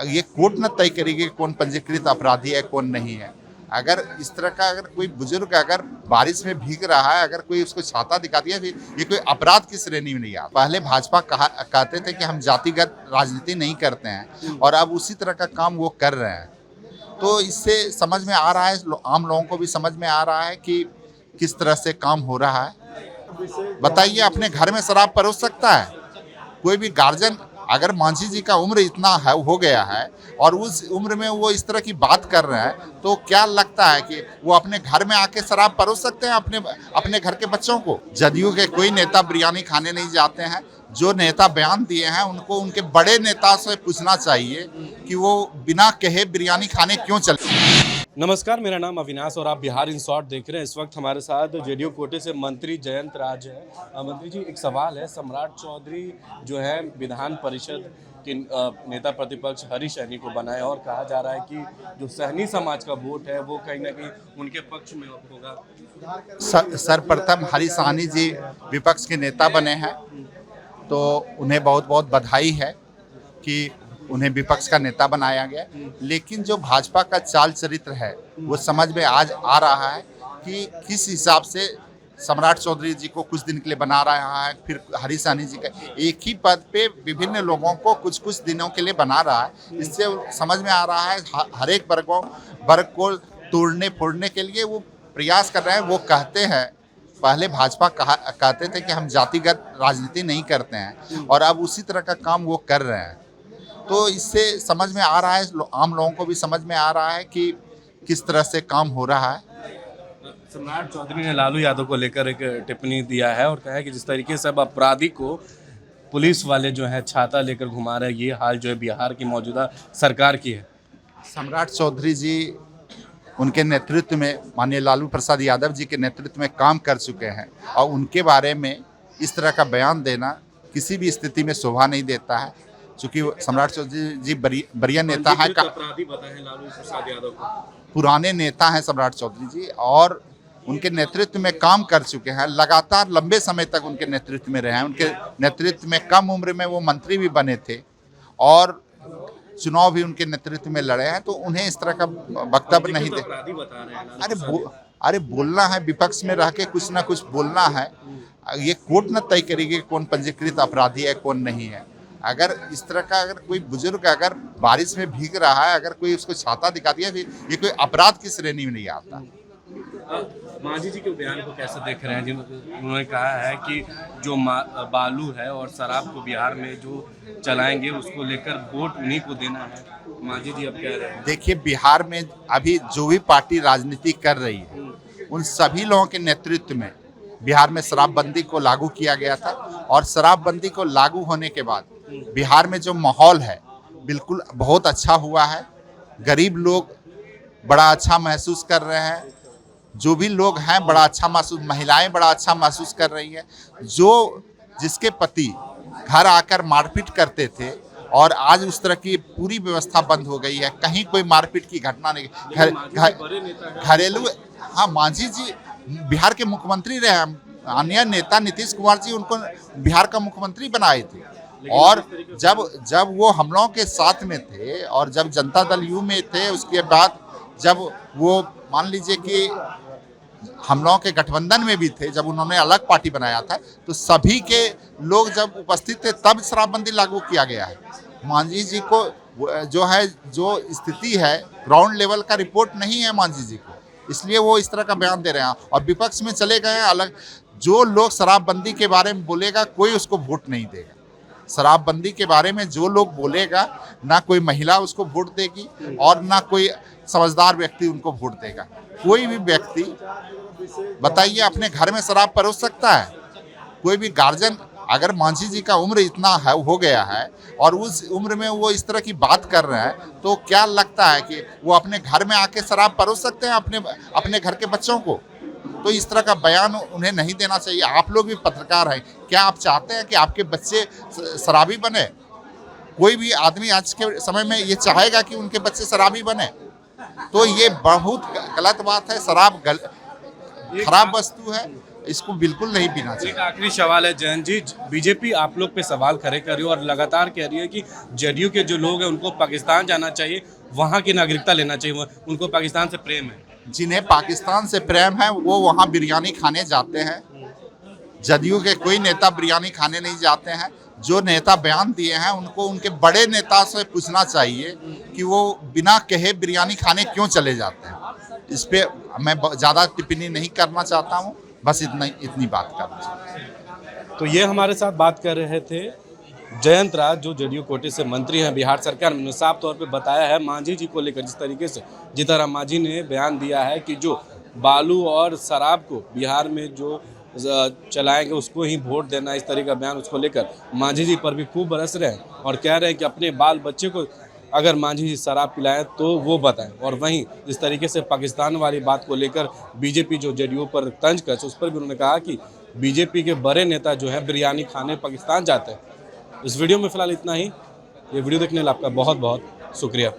ये कोर्ट न तय करेगी कि कौन पंजीकृत अपराधी है कौन नहीं है। अगर इस तरह का अगर कोई बुजुर्ग अगर बारिश में भीग रहा है, अगर कोई उसको छाता दिखा दिया, फिर ये कोई अपराध की श्रेणी में नहीं आता। पहले भाजपा कहते थे कि हम जातिगत राजनीति नहीं करते हैं, और अब उसी तरह का काम वो कर रहे हैं। तो इससे समझ में आ रहा है, आम लोगों को भी समझ में आ रहा है कि किस तरह से काम हो रहा है। बताइए, अपने घर में शराब परोस सकता है कोई भी गार्जियन? अगर मांझी जी का उम्र इतना है हो गया है और उस उम्र में वो इस तरह की बात कर रहे हैं, तो क्या लगता है कि वो अपने घर में आके शराब परोस सकते हैं अपने घर के बच्चों को? जदयू के कोई नेता बिरयानी खाने नहीं जाते हैं। जो नेता बयान दिए हैं उनको उनके बड़े नेता से पूछना चाहिए कि वो बिना कहे बिरयानी खाने क्यों चले। नमस्कार, मेरा नाम अविनाश और आप बिहार इन शॉर्ट देख रहे हैं। इस वक्त हमारे साथ जेडीयू कोटे से मंत्री जयंत राज है। मंत्री जी, एक सवाल है। सम्राट चौधरी जो है विधान परिषद के नेता प्रतिपक्ष हरीश सहनी को बनाए और कहा जा रहा है कि जो सहनी समाज का वोट है वो कहीं ना कहीं उनके पक्ष में होगा। सर्वप्रथम हरीश सहनी जी विपक्ष के नेता बने हैं, तो उन्हें बहुत बहुत बधाई है कि उन्हें विपक्ष का नेता बनाया गया। लेकिन जो भाजपा का चाल चरित्र है वो समझ में आज आ रहा है कि किस हिसाब से सम्राट चौधरी जी को कुछ दिन के लिए बना रहा है, फिर हरीश सहनी जी का एक ही पद पे विभिन्न लोगों को कुछ कुछ दिनों के लिए बना रहा है। इससे समझ में आ रहा है हर एक वर्ग को तोड़ने फोड़ने के लिए वो प्रयास कर रहे हैं। वो कहते हैं, पहले भाजपा कहते थे कि हम जातिगत राजनीति नहीं करते हैं, और अब उसी तरह का काम वो कर रहे हैं। तो इससे समझ में आ रहा है, आम लोगों को भी समझ में आ रहा है कि किस तरह से काम हो रहा है। सम्राट चौधरी ने लालू यादव को लेकर एक टिप्पणी दिया है और कहा है कि जिस तरीके से अब अपराधी को पुलिस वाले जो है छाता लेकर घुमा रहे हैं, ये हाल जो है बिहार की मौजूदा सरकार की है। सम्राट चौधरी जी उनके नेतृत्व में, माननीय लालू प्रसाद यादव जी के नेतृत्व में काम कर चुके हैं, और उनके बारे में इस तरह का बयान देना किसी भी स्थिति में शोभा नहीं देता है। चूँकि सम्राट चौधरी जी बरिया नेता है, पुराने नेता हैं सम्राट चौधरी जी, और उनके नेतृत्व में काम कर चुके हैं। लगातार लंबे समय तक उनके नेतृत्व में रहे हैं। उनके नेतृत्व में कम उम्र में वो मंत्री भी बने थे और चुनाव भी उनके नेतृत्व में लड़े हैं। तो उन्हें इस तरह का वक्तव्य नहीं दे। अरे बोलना है, विपक्ष में रह के कुछ ना कुछ बोलना है। ये कोर्ट न तय करेगी कौन पंजीकृत अपराधी है कौन नहीं है। अगर इस तरह का अगर कोई बुजुर्ग अगर बारिश में भीग रहा है, अगर कोई उसको छाता दिखा दिया, फिर ये कोई अपराध की श्रेणी में नहीं आता। मांझी जी के बयान को कैसे देख रहे हैं? जिन्होंने कहा है कि जो बालू है और शराब को बिहार में जो चलाएंगे उसको लेकर वोट उन्हीं को देना है। मांझी जी अब कह रहे हैं, देखिए, बिहार में अभी जो भी पार्टी राजनीति कर रही है उन सभी लोगों के नेतृत्व में बिहार में शराबबंदी को लागू किया गया था, और शराबबंदी को लागू होने के बाद बिहार में जो माहौल है बिल्कुल बहुत अच्छा हुआ है। गरीब लोग बड़ा अच्छा महसूस कर रहे हैं, जो भी लोग हैं बड़ा अच्छा महसूस, महिलाएं बड़ा अच्छा महसूस कर रही हैं। जिसके पति घर आकर मारपीट करते थे, और आज उस तरह की पूरी व्यवस्था बंद हो गई है। कहीं कोई मारपीट की घटना नहीं। घरेलू, हाँ, मांझी जी बिहार के मुख्यमंत्री रहे। अन्य नेता नीतीश कुमार जी उनको बिहार का मुख्यमंत्री बनाए थे, और जब वो हम लोगों के साथ में थे और जब जनता दल यू में थे, उसके बाद जब वो मान लीजिए कि हम लोगों के गठबंधन में भी थे, जब उन्होंने अलग पार्टी बनाया था, तो सभी के लोग जब उपस्थित थे तब शराबबंदी लागू किया गया है। मांझी जी को जो स्थिति है ग्राउंड लेवल का रिपोर्ट नहीं है मांझी जी को, इसलिए वो इस तरह का बयान दे रहे हैं और विपक्ष में चले गए हैं। अलग जो लोग शराबबंदी के बारे में बोलेगा कोई उसको वोट नहीं देगा। शराबबंदी के बारे में जो लोग बोलेगा, ना कोई महिला उसको वोट देगी और ना कोई समझदार व्यक्ति उनको वोट देगा। कोई भी व्यक्ति, बताइए, अपने घर में शराब परोस सकता है कोई भी गार्जियन? अगर मांझी जी का उम्र इतना है हो गया है और उस उम्र में वो इस तरह की बात कर रहे हैं, तो क्या लगता है कि वो अपने घर में आके शराब परोस सकते हैं अपने घर के बच्चों को? तो इस तरह का बयान उन्हें नहीं देना चाहिए। आप लोग भी पत्रकार हैं, क्या आप चाहते हैं कि आपके बच्चे शराबी बने? कोई भी आदमी आज के समय में ये चाहेगा कि उनके बच्चे शराबी बने? तो ये बहुत गलत बात है। शराब खराब वस्तु है, इसको बिल्कुल नहीं पीना चाहिए। एक आखिरी सवाल है जयंत जी, बीजेपी आप लोग पे सवाल खड़े कर रही है और लगातार कह रही है कि जेडीयू के जो लोग हैं उनको पाकिस्तान जाना चाहिए, वहाँ की नागरिकता लेना चाहिए, उनको पाकिस्तान से प्रेम है। जिन्हें पाकिस्तान से प्रेम है वो वहाँ बिरयानी खाने जाते हैं। जदयू के कोई नेता बिरयानी खाने नहीं जाते हैं। जो नेता बयान दिए हैं उनको उनके बड़े नेता से पूछना चाहिए कि वो बिना कहे बिरयानी खाने क्यों चले जाते हैं। इस पे मैं ज़्यादा टिप्पणी नहीं करना चाहता हूँ, बस इतनी बात करना चाहता हूँ। तो ये हमारे साथ बात कर रहे थे जयंत राज, जो जेडीयू कोटे से मंत्री हैं बिहार सरकार में। साफ तौर पे बताया है मांझी जी को लेकर, जिस तरीके से जीतन मांझी ने बयान दिया है कि जो बालू और शराब को बिहार में जो चलाएंगे उसको ही वोट देना, इस तरह का बयान उसको लेकर मांझी जी पर भी खूब बरस रहे हैं और कह रहे हैं कि अपने बाल बच्चे को अगर मांझी जी शराब पिलाएं तो वो बताएं। और वहीं इस तरीके से पाकिस्तान वाली बात को लेकर बीजेपी जो जेडीयू पर तंज कर, उस पर भी उन्होंने कहा कि बीजेपी के बड़े नेता जो हैं बिरयानी खाने पाकिस्तान जाते हैं। इस वीडियो में फिलहाल इतना ही। ये वीडियो देखने के लिए आपका बहुत बहुत शुक्रिया।